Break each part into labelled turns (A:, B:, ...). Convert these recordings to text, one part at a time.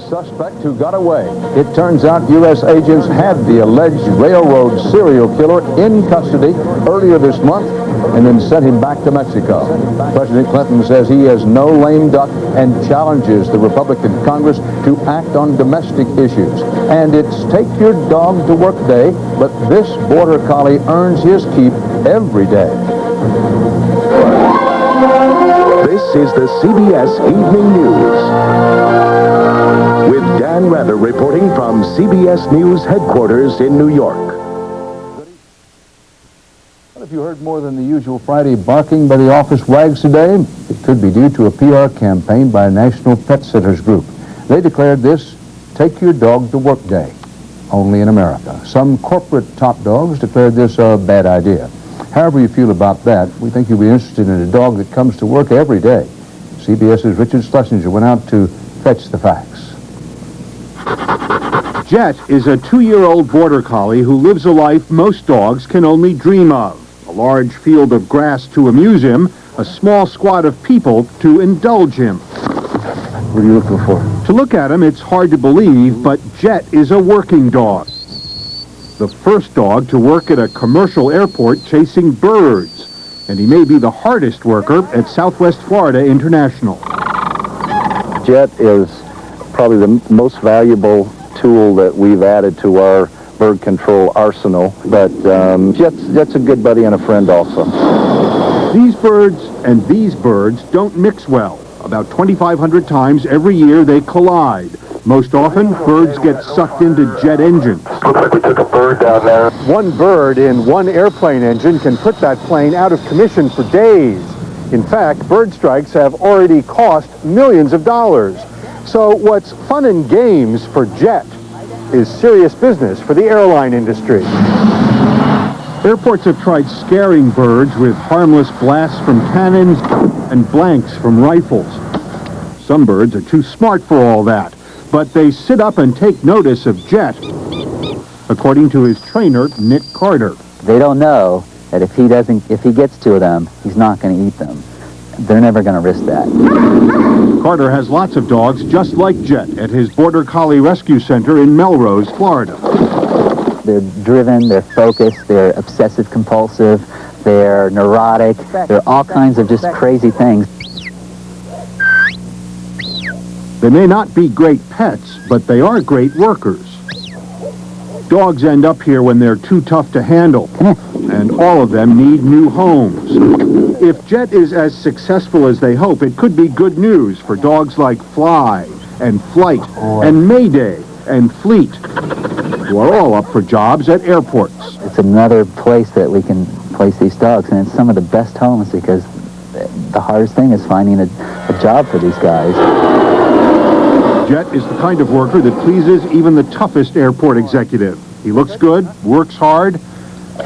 A: suspect who got away. It turns out U.S. agents had the alleged railroad serial killer in custody earlier this month and then sent him back to Mexico. President Clinton says he is no lame duck and challenges the Republican Congress to act on domestic issues. And it's Take Your Dog to Work Day, but this border collie earns his keep every day.
B: This is the CBS Evening News. With Dan Rather reporting from CBS News headquarters in New York.
A: Well, have you heard more than the usual Friday barking by the office wags today? It could be due to a PR campaign by a national pet sitters group. They declared this Take Your Dog to Work Day, only in America. Some corporate top dogs declared this a bad idea. However you feel about that, we think you'll be interested in a dog that comes to work every day. CBS's Richard Schlesinger went out to fetch the facts.
C: Jet is a 2-year-old border collie who lives a life most dogs can only dream of. A large field of grass to amuse him, a small squad of people to indulge him.
A: What are you looking for?
C: To look at him, it's hard to believe, but Jet is a working dog. The first dog to work at a commercial airport chasing birds. And he may be the hardest worker at Southwest Florida International.
D: Jet is probably the most valuable tool that we've added to our bird control arsenal. But Jet's a good buddy and a friend also.
C: These birds and these birds don't mix well. About 2,500 times every year they collide. Most often, birds get sucked into jet engines.
D: Looks like we took a bird down there.
E: One bird in one airplane engine can put that plane out of commission for days. In fact, bird strikes have already cost millions of dollars. So what's fun and games for Jet is serious business for the airline industry.
C: Airports have tried scaring birds with harmless blasts from cannons and blanks from rifles. Some birds are too smart for all that, but they sit up and take notice of Jet, according to his trainer, Nick Carter.
F: They don't know that if he gets to them, he's not going to eat them. They're never going to risk that.
C: Carter has lots of dogs just like Jet at his Border Collie Rescue Center in Melrose, Florida.
F: They're driven, they're focused, they're obsessive compulsive, they're neurotic, they're all kinds of just crazy things.
C: They may not be great pets, but they are great workers. Dogs end up here when they're too tough to handle, and all of them need new homes. If Jet is as successful as they hope, it could be good news for dogs like Fly and Flight and Mayday and Fleet, who are all up for jobs at airports.
F: It's another place that we can place these dogs, and it's some of the best homes because the hardest thing is finding a job for these guys.
C: Jet is the kind of worker that pleases even the toughest airport executive. He looks good, works hard,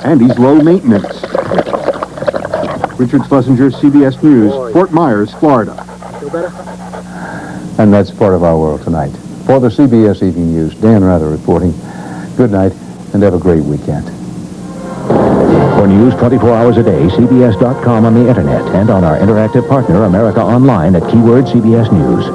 C: and he's low maintenance. Richard Schlesinger, CBS News, Fort Myers, Florida.
A: And that's part of our world tonight. For the CBS Evening News, Dan Rather reporting. Good night, and have a great weekend.
B: For news 24 hours a day, CBS.com on the internet and on our interactive partner, America Online, at keyword CBS News.